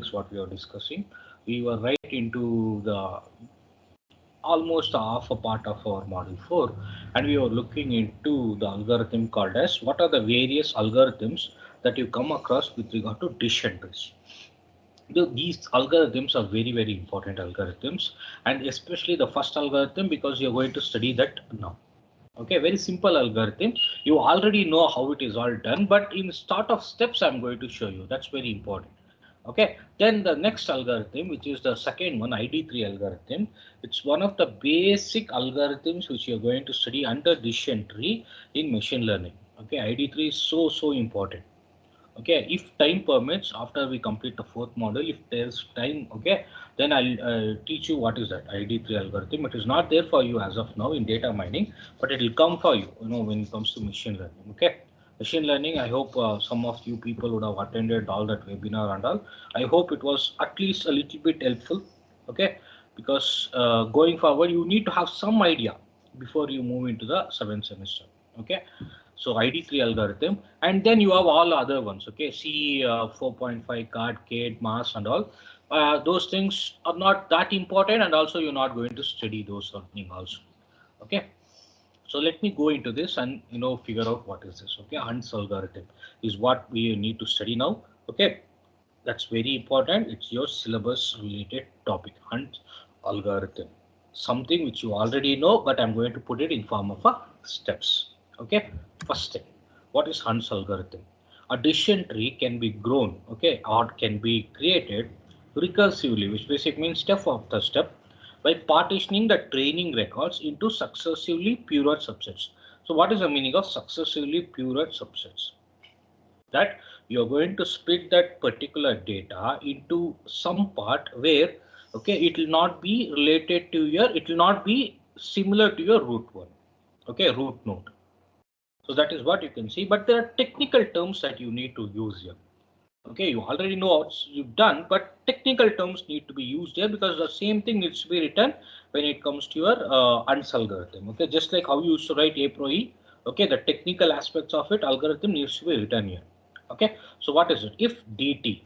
what we are discussing. We were right into the almost half a part of our module 4, and we were looking into the algorithm called as what are the various algorithms that you come across with regard to decision trees. These algorithms are very important algorithms, and especially the first algorithm because you're going to study that now. Okay, very simple algorithm. You already know how it is all done, but in start of steps I'm going to show you. That's very important. Okay, then the next algorithm, which is the second one, Id3 algorithm. It's one of the basic algorithms which you're going to study under decision tree in machine learning. Okay, Id3 is so important. Okay, if time permits, after we complete the fourth module, if there's time, okay, then I'll teach you what is that Id3 algorithm. It is not there for you as of now in data mining, but it will come for you, when it comes to machine learning. Okay, machine learning, I hope some of you people would have attended all that webinar and all. I hope it was at least a little bit helpful. Okay, because going forward, you need to have some idea before you move into the seventh semester. Okay, so Id3 algorithm, and then you have all other ones. Okay, C 4.5 card, CAD, mass, and all. Those things are not that important, and also you're not going to study those things also. Okay, so let me go into this and figure out what is this. Okay, Hunt's algorithm is what we need to study now. Okay, that's very important. It's your syllabus related topic. Hunt algorithm, something which you already know, but I'm going to put it in form of a steps. Okay, first thing, what is Hunt's algorithm? A decision tree can be grown, okay, or can be created recursively, which basically means step after step, by partitioning the training records into successively purer subsets. So what is the meaning of successively purer subsets? That you're going to split that particular data into some part where, okay, it will not be related to your, it will not be similar to your root one, okay, root node. So that is what you can see, but there are technical terms that you need to use here. Okay, you already know what you've done, but technical terms need to be used here because the same thing needs to be written when it comes to your UNS algorithm. Okay, just like how you used to write A pro E, okay, the technical aspects of it, algorithm needs to be written here. Okay, so what is it? If DT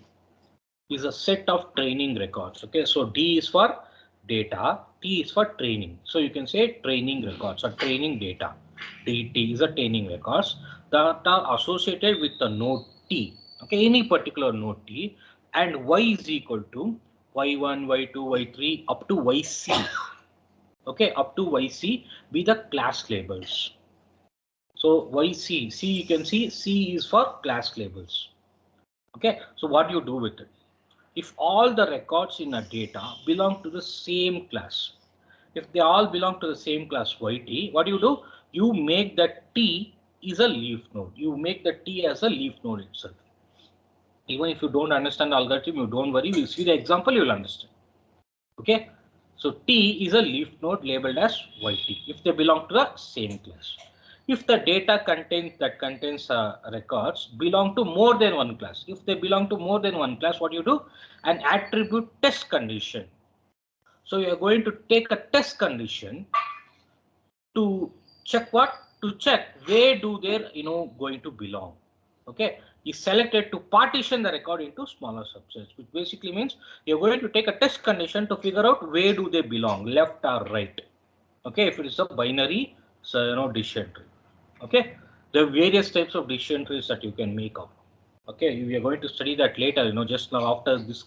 is a set of training records, okay, so D is for data, T is for training. So you can say training records or training data. DT is a training records that are associated with the node T, okay, any particular node T, and Y is equal to Y1, Y2, Y3 up to YC, okay, up to YC be the class labels. So YC, C you can see C is for class labels. Okay, so what do you do with it? If all the records in a data belong to the same class, if they all belong to the same class YT, what do? You make that T is a leaf node. You make the T as a leaf node itself. Even if you don't understand the algorithm, you don't worry. We'll see the example, you'll understand. Okay, so T is a leaf node labeled as YT if they belong to the same class. If the data contains records belong to more than one class, if they belong to more than one class, what you do? An attribute test condition. So you are going to take a test condition to check what? To check where do they going to belong. Okay, is selected to partition the record into smaller subsets, which basically means you're going to take a test condition to figure out where do they belong, left or right. Okay, if it is a binary, so decision tree. Okay, there are various types of decision trees that you can make up. Okay, we are going to study that later. Just now after this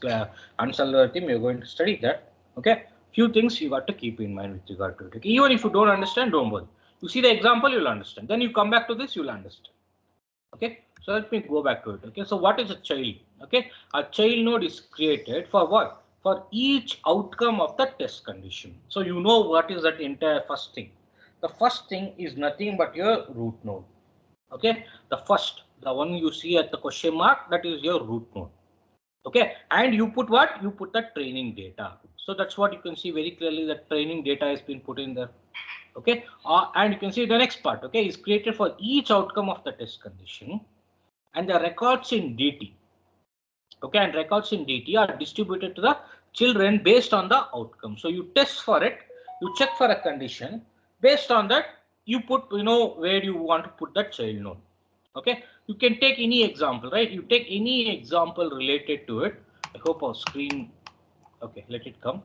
algorithm, you're going to study that. Okay, few things you got to keep in mind with regard to it. Okay? Even if you don't understand, don't worry. You see the example, you'll understand. Then you come back to this, you'll understand. Okay, so let me go back to it. Okay, so what is a child? Okay, a child node is created for what? For each outcome of the test condition. So you know what is that entire first thing. The first thing is nothing but your root node. Okay, the one you see at the question mark, that is your root node. Okay, and you put what? You put the training data. So that's what you can see very clearly, that training data has been put in there. Okay, and you can see the next part, okay, is created for each outcome of the test condition, and the records in DT, okay, and records in DT are distributed to the children based on the outcome. So you test for it, you check for a condition, based on that you put where you want to put that child node. Okay, you can take any example, right? You take any example related to it, I hope our screen, okay, let it come.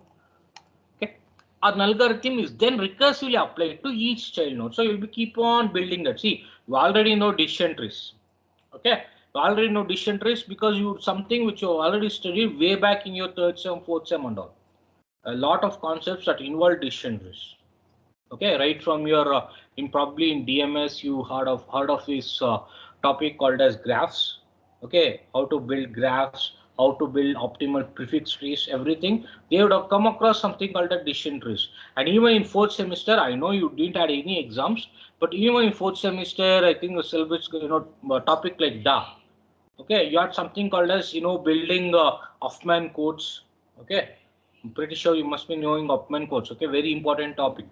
Okay, an algorithm is then recursively applied to each child node. So you'll be keep on building that. See, you already know decision trees. Okay, you already know decision trees because you something which you already studied way back in your third sem, fourth sem, and all. A lot of concepts that involve decision trees. Okay, right from your in probably in DMS you heard of this topic called as graphs. Okay, how to build graphs, how to build optimal prefix trees, everything they would have come across something called as decision trees. And even in fourth semester, I know you didn't had any exams, but even in fourth semester, I think the syllabus, a topic like da. Okay, you had something called as building Hoffman codes. Okay, I'm pretty sure you must be knowing Hoffman codes. Okay, very important topic,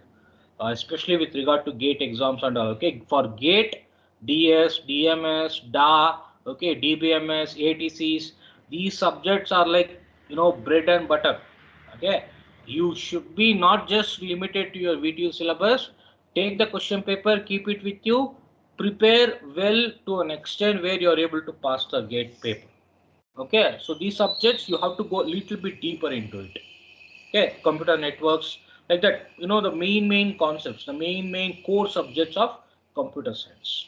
especially with regard to gate exams and all. Okay, for gate, DS, DMS, DA, okay, DBMS, ATCs, these subjects are like bread and butter. Okay, you should be not just limited to your VTU syllabus. Take the question paper, keep it with you, prepare well to an extent where you are able to pass the gate paper. Okay, so these subjects you have to go a little bit deeper into it. Okay, computer networks, like that, the main concepts, the main core subjects of computer science.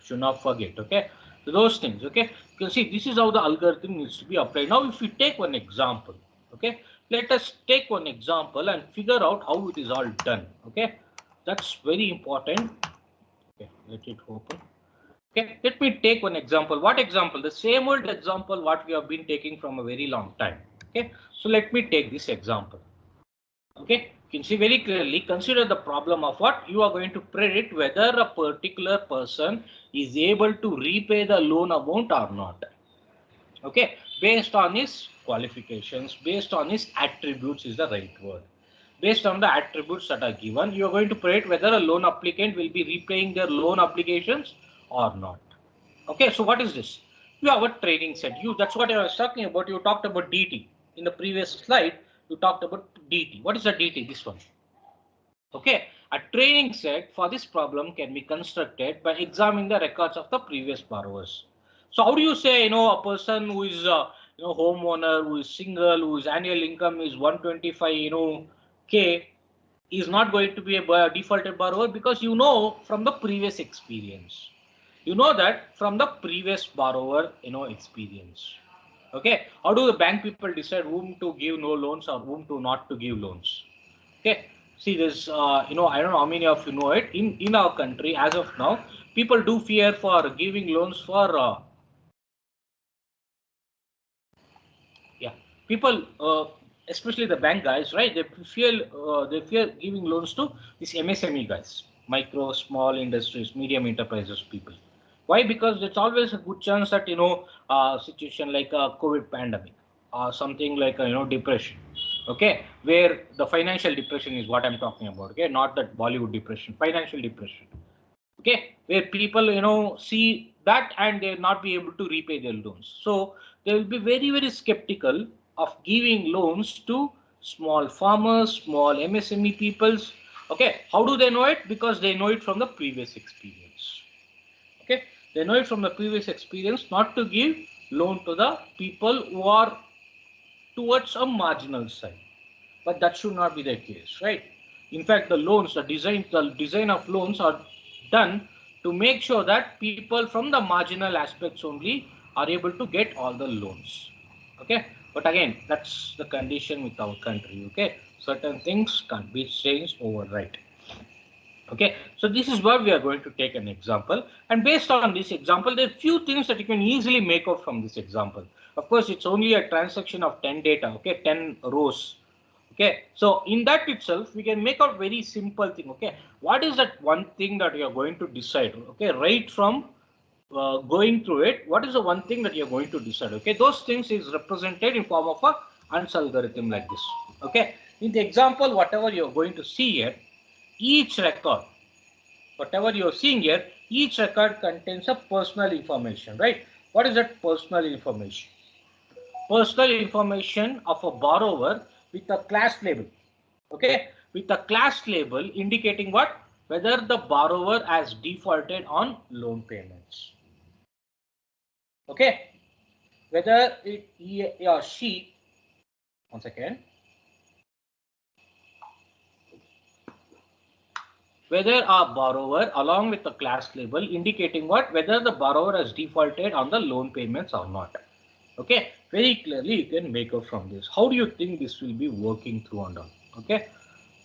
Should not forget. Okay, so those things. Okay, you can see this is how the algorithm needs to be applied. Now, if we take one example, okay, let us take one example and figure out how it is all done. Okay, that's very important. Okay, let it open. Okay, let me take one example. What example? The same old example what we have been taking from a very long time. Okay, so let me take this example. Okay, you can see very clearly, consider the problem of what you are going to predict whether a particular person is able to repay the loan amount or not. Okay, based on his qualifications, based on his attributes is the right word. Based on the attributes that are given, you are going to predict whether a loan applicant will be repaying their loan obligations or not. Okay, so what is this? You have a training set. That's what I was talking about. You talked about DT. In the previous slide, you talked about DT. What is a DT? This one. Okay, a training set for this problem can be constructed by examining the records of the previous borrowers. So how do you say, a person who is, homeowner, who is single, whose annual income is 125, K, is not going to be a defaulted borrower, because from the previous experience. You know that from the previous borrower, experience. Okay, how do the bank people decide whom to give no loans or whom to not to give loans? Okay, see this, I don't know how many of you know it. In our country, as of now, people do fear for giving loans for, yeah, people, especially the bank guys, right? They fear giving loans to these MSME guys, micro, small industries, medium enterprises people. Why? Because it's always a good chance that situation like a COVID pandemic, something like depression. Okay, where the financial depression is what I'm talking about. Okay, not that Bollywood depression, financial depression. Okay, where people see that and they'll not be able to repay their loans, so they will be very skeptical of giving loans to small farmers, small MSME peoples. Okay, how do they know it? Because they know it from the previous experience. Okay, they know it from the previous experience not to give loan to the people who are towards a marginal side, but that should not be the case, right? In fact, the design of loans are done to make sure that people from the marginal aspects only are able to get all the loans. Okay, but again, that's the condition with our country. Okay, certain things can't be changed overnight. Okay, so this is where we are going to take an example, and based on this example, there are few things that you can easily make out from this example. Of course, it's only a transaction of 10 data, okay, 10 rows. Okay, so in that itself, we can make out very simple thing. Okay, what is that one thing that you are going to decide? Okay, right from going through it, what is the one thing that you're going to decide? Okay, those things is represented in form of a ANS algorithm like this. Okay, in the example, whatever you're going to see here, each record, whatever you're seeing here, each record contains a personal information, right? What is that personal information? Personal information of a borrower with a class label. Okay, with a class label indicating what? Whether the borrower has defaulted on loan payments. Okay, whether he or she, one second, whether a borrower along with the class label indicating what, whether the borrower has defaulted on the loan payments or not. Okay, very clearly you can make out from this. How do you think this will be working through and all? Okay,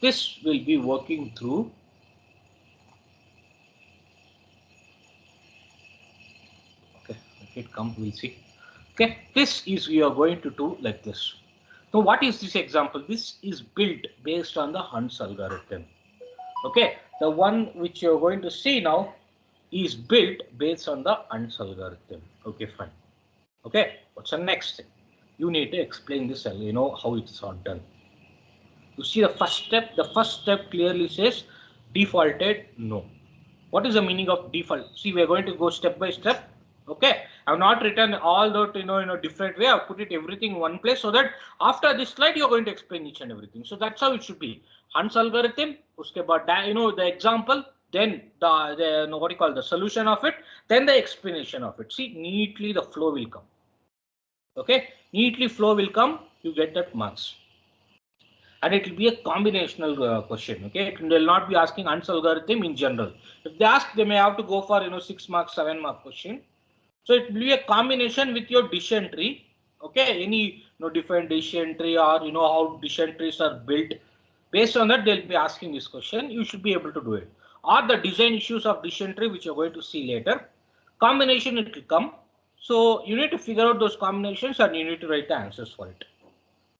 this will be working through. Okay, let it come, we'll see. Okay, this is we are going to do like this. So what is this example? This is built based on the Hunt's algorithm. Okay, the one which you're going to see now is built based on the Hunt's algorithm. Okay, fine. Okay, what's the next thing? You need to explain this, how it's all done. You see the first step clearly says defaulted no. What is the meaning of default? See, we're going to go step by step. Okay, I've not written all that in a different way. I've put it everything in one place so that after this slide you're going to explain each and everything. So that's how it should be. Hunt's algorithm, uske baad, the example, then the what do you call the solution of it, then the explanation of it. See, neatly the flow will come. Okay, neatly flow will come. You get that marks. And it will be a combinational question. Okay, it will not be asking Hunt's algorithm in general. If they ask, they may have to go for 6 mark, 7 mark question. So it will be a combination with your decision tree. Okay, any different decision tree, or how decision trees are built. Based on that, they'll be asking this question. You should be able to do it. Or the design issues of decision tree, which you're going to see later. Combination it will come. So you need to figure out those combinations and you need to write the answers for it.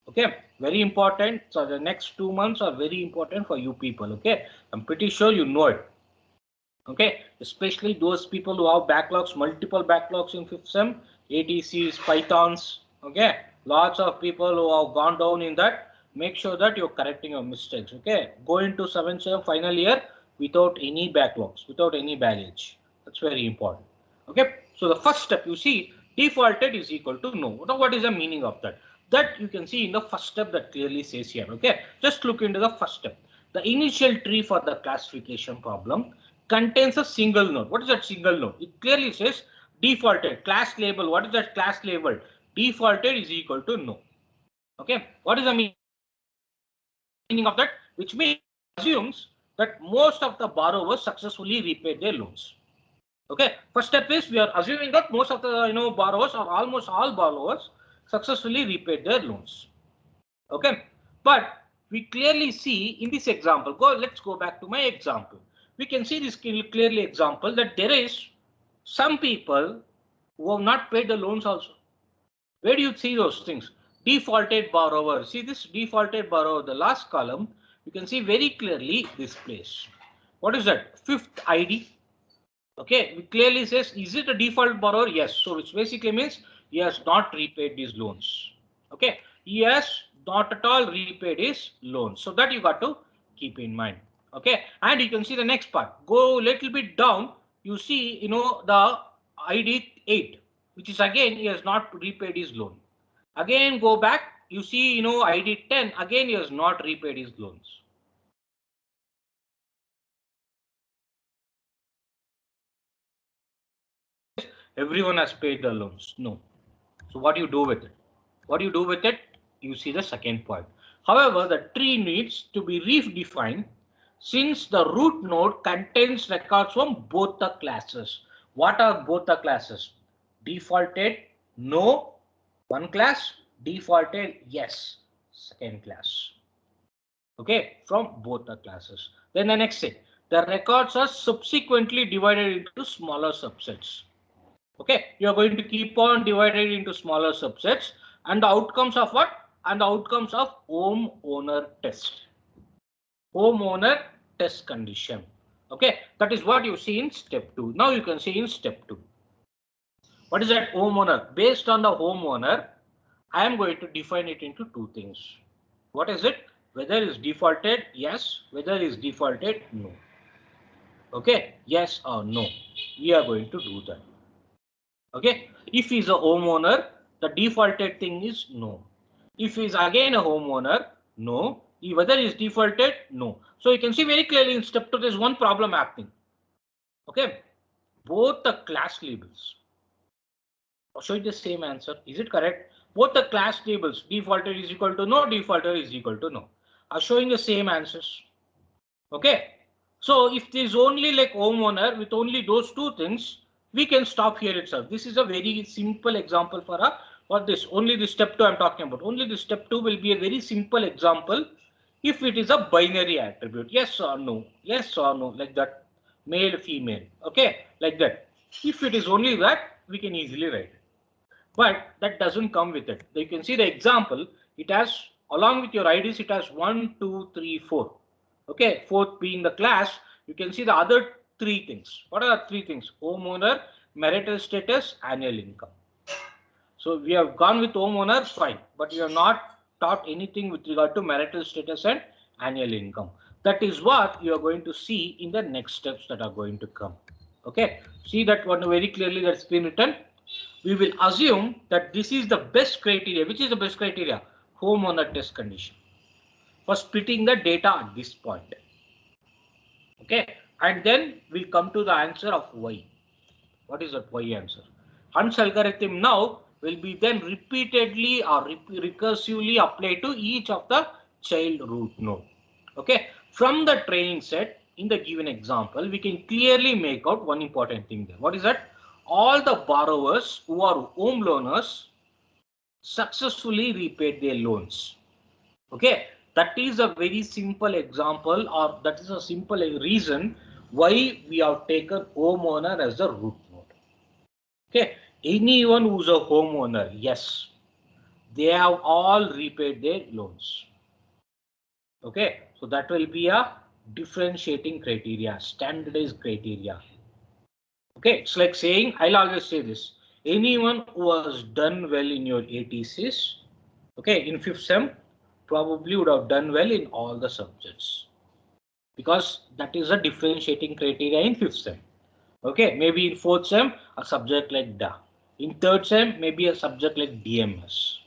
Okay, very important. So the next 2 months are very important for you people. Okay, I'm pretty sure you know it. Okay, especially those people who have backlogs, multiple backlogs in 5th sem, ATCs, Pythons. Okay, lots of people who have gone down in that. Make sure that you're correcting your mistakes. Okay, go into 7th sem final year without any backlogs, without any baggage. That's very important. Okay, so the first step you see defaulted is equal to no. Now what is the meaning of that? That you can see in the first step that clearly says here. Okay, just look into the first step. The initial tree for the classification problem contains a single node. What is that single node? It clearly says defaulted class label. What is that class label? Defaulted is equal to no. Okay, what is the meaning of that? Which means assumes that most of the borrowers successfully repaid their loans. Okay, first step is we are assuming that most of the borrowers or almost all borrowers successfully repaid their loans. Okay, but we clearly see in this example, let's go back to my example. We can see this clearly example that there is some people who have not paid the loans also. Where do you see those things? Defaulted borrower. See this defaulted borrower, the last column, you can see very clearly this place. What is that? 5th ID. Okay, it clearly says, is it a default borrower? Yes. So which basically means he has not repaid these loans. Okay, he has not at all repaid his loans. So that you got to keep in mind. Okay, and you can see the next part. Go a little bit down. You see, the ID 8, which is again he has not repaid his loan. Again, go back. You see, ID 10. Again, he has not repaid his loans. Everyone has paid the loans. No. So what do you do with it? What do you do with it? You see the second point. However, the tree needs to be redefined since the root node contains records from both the classes. What are both the classes? Defaulted, no, one class. Defaulted, yes, second class. Okay, from both the classes. Then the next thing, the records are subsequently divided into smaller subsets. Okay, you are going to keep on divided into smaller subsets, and the outcomes of what? And the outcomes of homeowner test. Homeowner test condition. Okay, that is what you see in step 2. Now you can see in step 2. What is that homeowner? Based on the homeowner, I am going to define it into 2 things. What is it? Whether is defaulted, yes. Whether is defaulted, no. Okay, yes or no. We are going to do that. Okay, if he's a homeowner, the defaulted thing is no. If he's again a homeowner, no. Whether he's defaulted, no. So you can see very clearly in step 2 there's one problem happening. Okay, both the class labels showing the same answer. Is it correct? Both the class tables, defaulted is equal to no, defaulted is equal to no, are showing the same answers. Okay. So if there is only like homeowner with only those two things, we can stop here itself. This is a very simple example for this. Only the step 2 I'm talking about. Only the step 2 will be a very simple example if it is a binary attribute. Yes or no. Yes or no. Like that. Male, female. Okay. Like that. If it is only that, we can easily write it. But that doesn't come with it. You can see the example. It has, along with your IDs, it has 1, 2, 3, 4. Okay, fourth being the class. You can see the other three things. What are the three things? Homeowner, marital status, annual income. So we have gone with homeowner, fine, but we have not taught anything with regard to marital status and annual income. That is what you are going to see in the next steps that are going to come. Okay, see that one very clearly that's been written. We will assume that this is the best criteria. Which is the best criteria? Homeowner test condition for splitting the data at this point. Okay, and then we'll come to the answer of y. What is that y answer? Hunt's algorithm now will be then repeatedly or recursively applied to each of the child root node. Okay, from the training set in the given example, we can clearly make out one important thing there. What is that? All the borrowers who are home loaners successfully repaid their loans. Okay, that is a very simple example, or that is a simple reason why we have taken homeowner as the root node. Okay, anyone who's a homeowner, yes, they have all repaid their loans. Okay, so that will be a differentiating criteria, standardized criteria. Okay, it's like saying, I'll always say this, anyone who has done well in your ATCs, okay, in 5th sem, probably would have done well in all the subjects, because that is a differentiating criteria in 5th sem. Okay, maybe in 4th sem, a subject like DA. In 3rd sem, maybe a subject like DMS.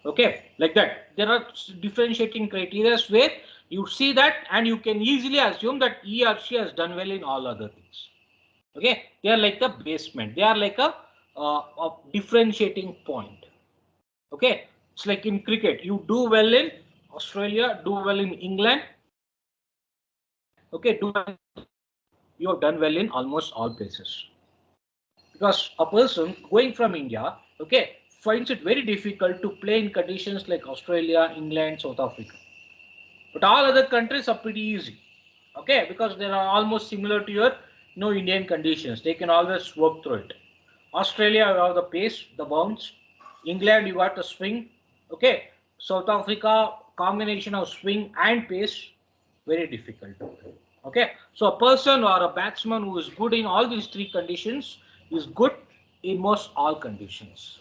Okay, like that. There are differentiating criteria where you see that and you can easily assume that he or she has done well in all other things. Okay, they are like the basement. They are like a differentiating point. Okay, it's like in cricket. You do well in Australia, do well in England. Okay, you have done well in almost all places. Because a person going from India, okay, finds it very difficult to play in conditions like Australia, England, South Africa. But all other countries are pretty easy. Okay, because they are almost similar to your Indian conditions. They can always work through it. Australia, you have the pace, the bounce. England, you got the swing. Okay, South Africa, combination of swing and pace, very difficult. Okay, so a person or a batsman who is good in all these three conditions is good in most all conditions.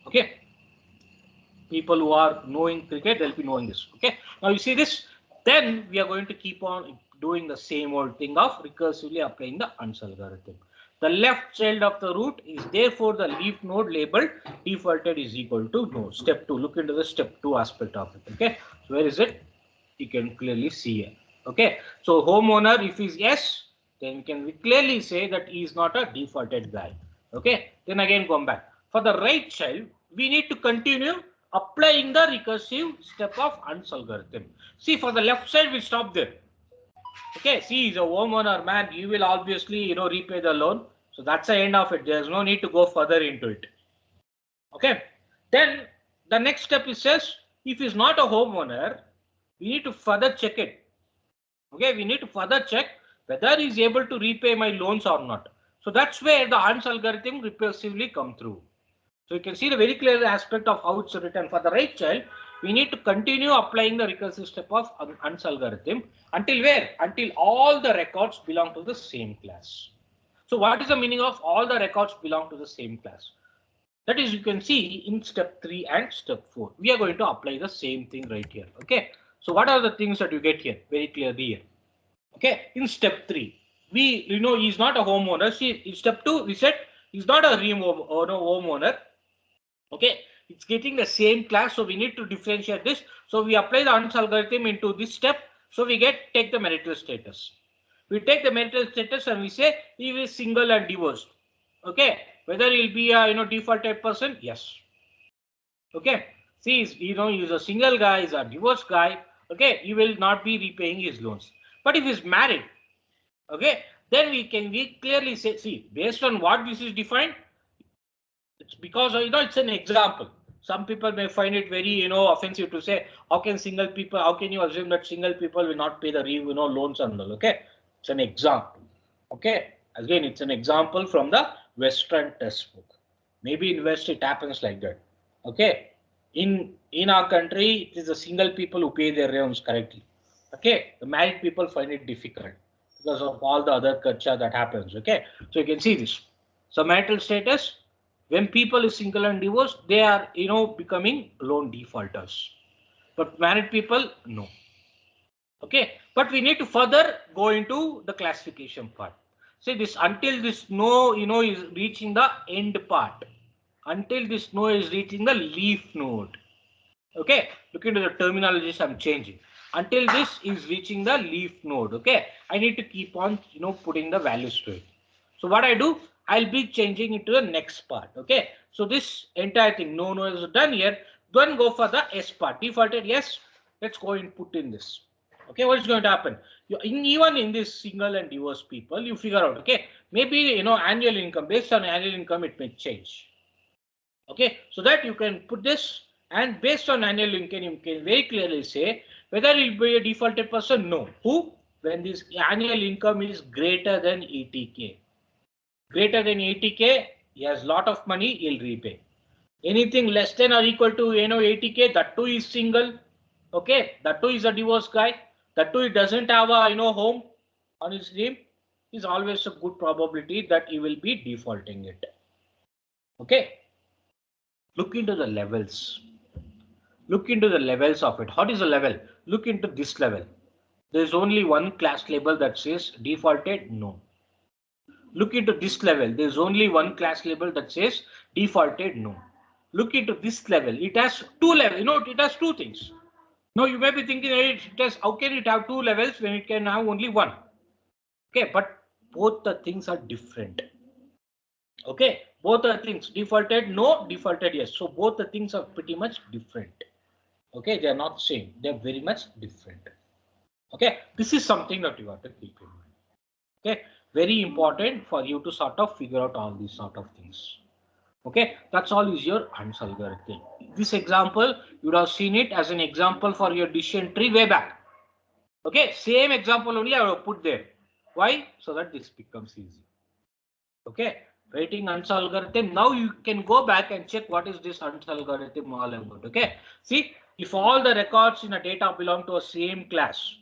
Okay, people who are knowing cricket, they'll be knowing this. Okay, now you see this, then we are going to keep on doing the same old thing of recursively applying the Hunt's algorithm. The left child of the root is therefore the leaf node labeled defaulted is equal to no. Step 2, look into the step 2 aspect of it. Okay, so where is it? You can clearly see here. Okay, so homeowner, if is yes, then we can clearly say that he is not a defaulted guy. Okay, then again come back. For the right child, we need to continue applying the recursive step of Hunt's algorithm. See, for the left side, we stop there. Okay, see, he's a homeowner, man. You will obviously, repay the loan. So that's the end of it. There's no need to go further into it. Okay, then the next step is says, if he's not a homeowner, we need to further check it. Okay, we need to further check whether he's able to repay my loans or not. So that's where the Hunt's algorithm recursively come through. So you can see the very clear aspect of how it's written. For the right child, we need to continue applying the recursive step of Hunt's algorithm until where? Until all the records belong to the same class. So what is the meaning of all the records belong to the same class? That is, you can see in step 3 and step 4. We are going to apply the same thing right here. Okay. So what are the things that you get here? Very clearly here. Okay. In step 3, he's not a homeowner. See, in step 2, we said he's not a homeowner. Okay, it's getting the same class, so we need to differentiate this. So we apply the Hunt's algorithm into this step. So we take the marital status. We take the marital status and we say he is single and divorced. Okay, Whether he'll be a defaulted person, yes. Okay, see, he's a single guy, he's a divorced guy. Okay, he will not be repaying his loans. But if he's married, okay, then we clearly say, see, based on what this is defined, it's because it's an example. Some people may find it very offensive to say, how can single people, how can you assume that single people will not pay the loans and all. Okay, it's an example. Okay, again, it's an example from the Western textbook. Maybe in West it happens like that. Okay, in our country, it is the single people who pay their loans correctly. Okay, the married people find it difficult because of all the other culture that happens. Okay, so you can see this. So marital status, when people is single and divorced, they are becoming loan defaulters. But married people, no. Okay, but we need to further go into the classification part. See this, until this no is reaching the end part, until this no is reaching the leaf node. Okay, look into the terminologies I'm changing. Until this is reaching the leaf node, okay, I need to keep on putting the values to it. So what I do, I'll be changing it to the next part. Okay, so this entire thing no is done here. Then go for the S part. Defaulted yes. Let's go and put in this. Okay, what is going to happen? Even in this single and divorced people, you figure out. Okay, maybe annual income, based on annual income, it may change. Okay, so that you can put this, and based on annual income, you can very clearly say whether it will be a defaulted person. No. Who? When this annual income is greater than 80k. Greater than 80k, he has lot of money, he'll repay. Anything less than or equal to 80k, that too is single. Okay, that too is a divorced guy. That too he doesn't have a home on his name. Is always a good probability that he will be defaulting it. Okay. Look into the levels. Look into the levels of it. What is the level? Look into this level. There is only one class label that says defaulted, no. Look into this level. There is only one class label that says defaulted, no. Look into this level. It has two levels. It has two things. Now you may be thinking, how can it have two levels when it can have only one? Okay, but both the things are different. Okay, both the things, defaulted no, defaulted yes. So both the things are pretty much different. Okay, they are not same. They are very much different. Okay, this is something that you have to keep in mind. Okay, very important for you to sort of figure out all these sort of things. Okay, that's all is your Hunt's algorithm. This example, you would have seen it as an example for your decision tree way back. Okay, same example only I will put there. Why? So that this becomes easy. Okay, writing Hunt's algorithm. Now you can go back and check what is this Hunt's algorithm all about. Okay, see, if all the records in a data belong to a same class,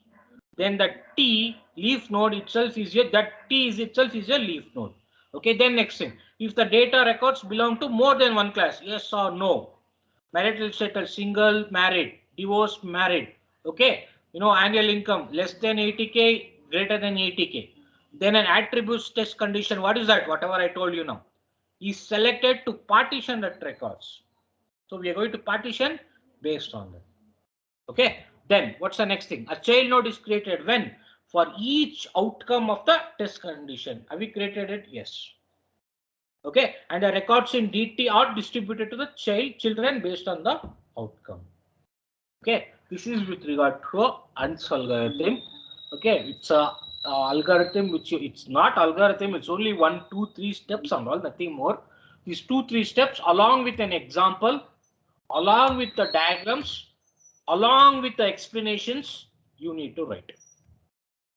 then the T leaf node itself is that T is itself is a leaf node. Okay, then next thing, if the data records belong to more than one class, yes or no. Marital status, single, married, divorced, married. Okay, annual income less than 80k, greater than 80k. Then an attributes test condition. What is that? Whatever I told you now is selected to partition that records. So we are going to partition based on that. Okay, then what's the next thing? A child node is created when? For each outcome of the test condition. Have we created it? Yes. Okay, and the records in DT are distributed to the children based on the outcome. Okay, this is with regard to Hunt's algorithm. Okay, it's a algorithm which it's not algorithm, it's only 1, 2, 3 steps and all, nothing more. These 2, 3 steps along with an example, along with the diagrams, along with the explanations, you need to write.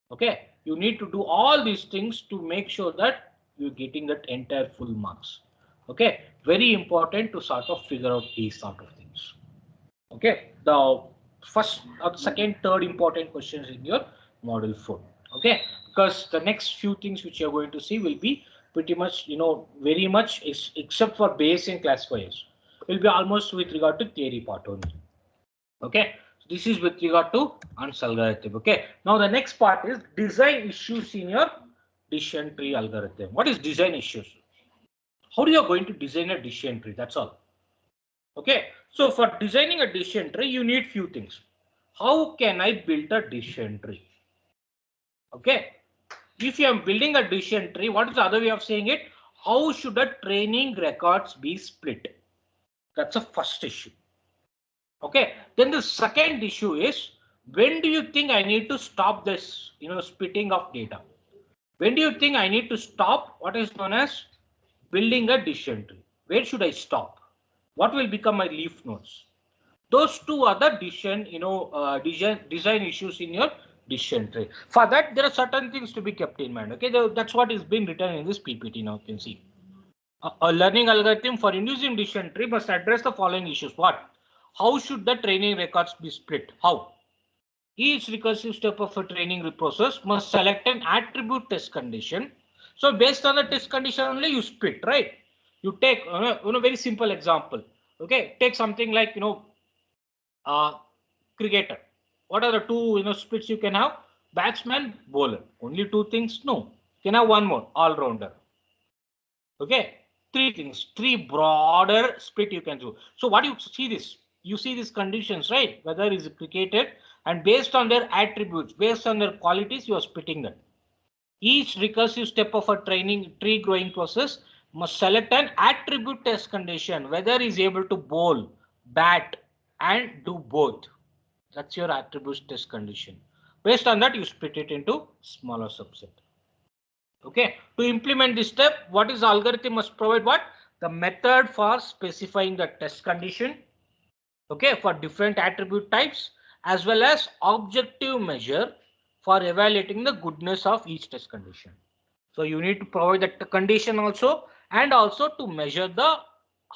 Okay, you need to do all these things to make sure that you're getting that entire full marks. Okay, very important to sort of figure out these sort of things. Okay, the first, second, third important questions in your model 4. Okay, because the next few things which you're going to see will be pretty much, very much except for base and classifiers, will be almost with regard to theory part only. Okay, so this is with regard to Hunt's algorithm. Okay, now the next part is design issues in your decision tree algorithm. What is design issues? How are you going to design a decision tree? That's all. Okay, so for designing a decision tree, you need few things. How can I build a decision tree? Okay, if you are building a decision tree, what is the other way of saying it? how should the training records be split? That's the first issue. Okay, then the second issue is, when do you think I need to stop this, splitting of data? When do you think I need to stop what is known as building a decision tree? Where should I stop? What will become my leaf nodes? Those two are the design issues in your decision tree. For that, there are certain things to be kept in mind. Okay, that's what is being written in this PPT. Now you can see a learning algorithm for inducing decision tree must address the following issues. What? How should the training records be split? How? Each recursive step of a training process must select an attribute test condition. So based on the test condition only you split, right? You take very simple example. Okay, take something like uh, cricketer. What are the two splits you can have? Batsman, bowler. Only two things? No. You can have one more, all rounder. Okay, three things, three broader split you can do. So what you see this? You see these conditions, right? Whether is cricketed, and based on their attributes, based on their qualities, you are splitting them. Each recursive step of a training tree growing process must select an attribute test condition, whether is able to bowl, bat, and do both. That's your attribute test condition. Based on that, you split it into smaller subset. Okay, to implement this step, what is the algorithm must provide? What? The method for specifying the test condition, okay, for different attribute types, as well as objective measure for evaluating the goodness of each test condition. So you need to provide that condition also, and also to measure the,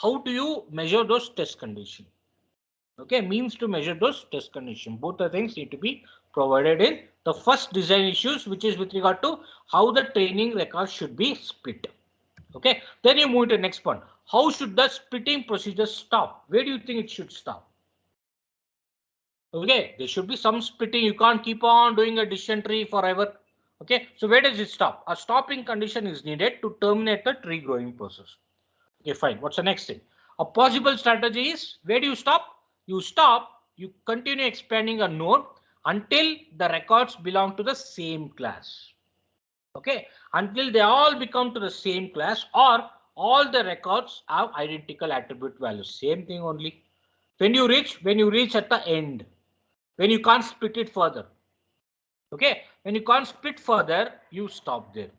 how do you measure those test condition? Okay, means to measure those test condition. Both the things need to be provided in the first design issues, which is with regard to how the training records should be split. Okay, then you move to the next one. How should the splitting procedure stop? Where do you think it should stop? Okay, there should be some splitting. You can't keep on doing a decision tree forever. Okay, so where does it stop? A stopping condition is needed to terminate the tree growing process. Okay, fine. What's the next thing? A possible strategy is, where do you stop? You stop, you continue expanding a node until the records belong to the same class. Okay, until they all become to the same class, or all the records have identical attribute values. Same thing only. When you reach at the end, when you can't split it further. Okay, when you can't split further, you stop there.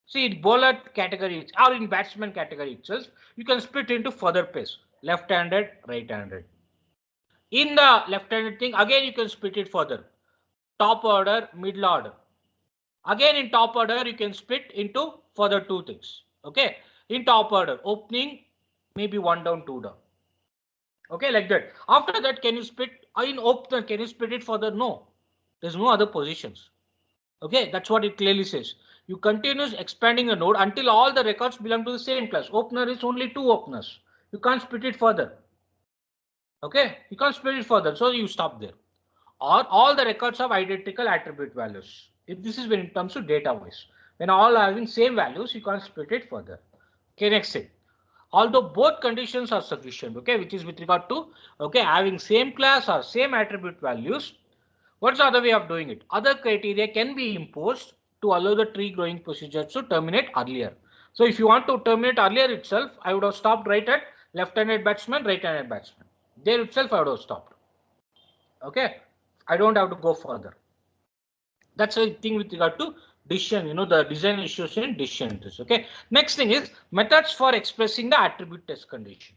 See, in bowler category or in batsman category itself, you can split into further pace, left-handed, right-handed. In the left-handed thing, again you can split it further, top order, middle order. Again in top order, you can split into further two things. Okay, in top order, opening, maybe one down, two down. Okay, like that. After that, can you split in opener? Can you split it further? No, there's no other positions. Okay, that's what it clearly says. You continue expanding a node until all the records belong to the same class. Opener is only two openers. You can't split it further. Okay, you can't split it further, so you stop there. Or all the records have identical attribute values. If this is when in terms of data wise, when all are having same values, you can't split it further. Okay, next thing. Although both conditions are sufficient, okay, which is with regard to having same class or same attribute values. What's the other way of doing it? Other criteria can be imposed to allow the tree growing procedure to terminate earlier. So if you want to terminate earlier itself, I would have stopped right at left-handed batsman, right-handed batsman. There itself I would have stopped. Okay, I don't have to go further. That's a thing with regard to decision, the design issues in decision trees. Okay, next thing is methods for expressing the attribute test condition.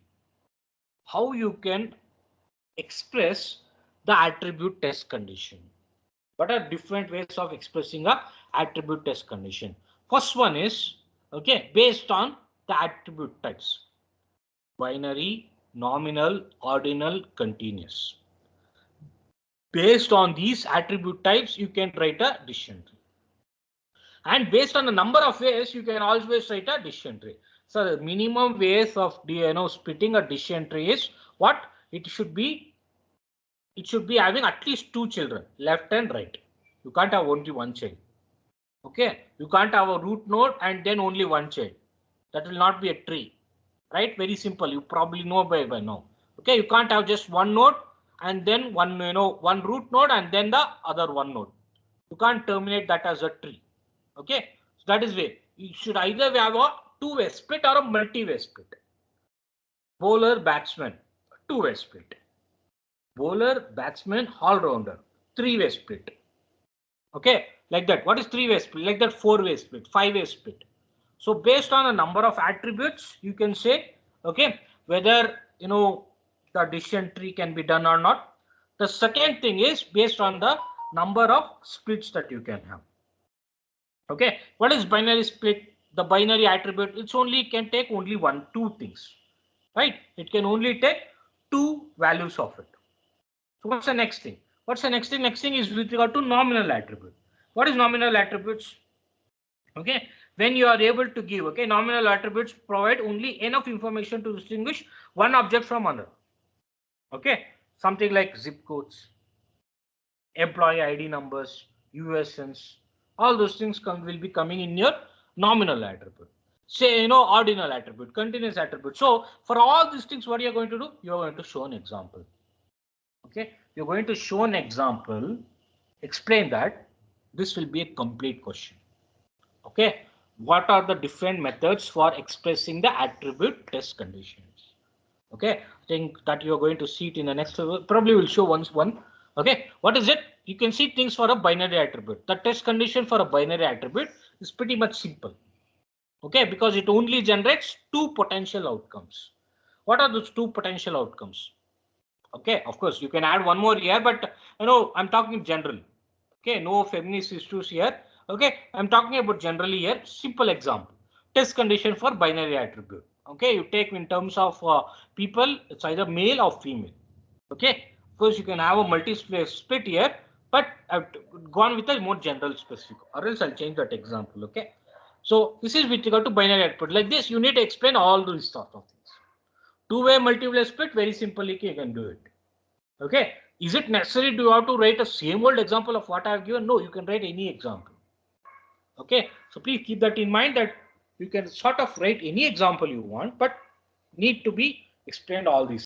How you can express the attribute test condition. What are different ways of expressing a attribute test condition? First one is based on the attribute types: binary, nominal, ordinal, continuous. Based on these attribute types, you can write a decision tree. And based on the number of ways, you can always write a decision tree. So the minimum ways of splitting a decision tree is what? It should be having at least two children, left and right. You can't have only one child. Okay, you can't have a root node and then only one child. That will not be a tree, right? Very simple. You probably know by now. Okay, you can't have just one node and then one root node and then the other one node. You can't terminate that as a tree. Okay, so that is way. You should either have a two-way split or a multi-way split. Bowler, batsman, two-way split. Bowler, batsman, all-rounder, three-way split. Okay, like that. What is three-way split? Like that, four-way split, five-way split. So based on a number of attributes, you can say, okay, whether the decision tree can be done or not. The second thing is based on the number of splits that you can have. Okay, what is binary split? The binary attribute, it's only can take only two things, right? It can only take two values of it. So what's the next thing? What's the next thing? Next thing is with regard to nominal attribute. What is nominal attributes? Okay, when you are able to give, okay, nominal attributes provide only enough information to distinguish one object from another. Okay, something like zip codes, employee ID numbers, USNs, all those things will be coming in your nominal attribute. Say, ordinal attribute, continuous attribute. So for all these things, what you're going to do? You're going to show an example. Okay, you're going to show an example, explain that. This will be a complete question. Okay, what are the different methods for expressing the attribute test conditions? Okay, I think that you are going to see it in the next, probably will show once one. Okay, what is it? You can see things for a binary attribute. The test condition for a binary attribute is pretty much simple. Okay, because it only generates two potential outcomes. What are those two potential outcomes? Okay, of course you can add one more here, but I'm talking general. Okay, no feminist issues here. Okay, I'm talking about generally here. Simple example. Test condition for binary attribute. Okay, you take in terms of people, it's either male or female. Okay, of course you can have a multi-split here, but I've gone with a more general specific, or else I'll change that example. Okay, so this is with regard to binary attribute. Like this, you need to explain all these sort of things. Two-way multiple split, very simply you can do it. Okay, is it necessary to have to write a same old example of what I have given? No, you can write any example. Okay, so please keep that in mind that you can sort of write any example you want, but need to be explained all these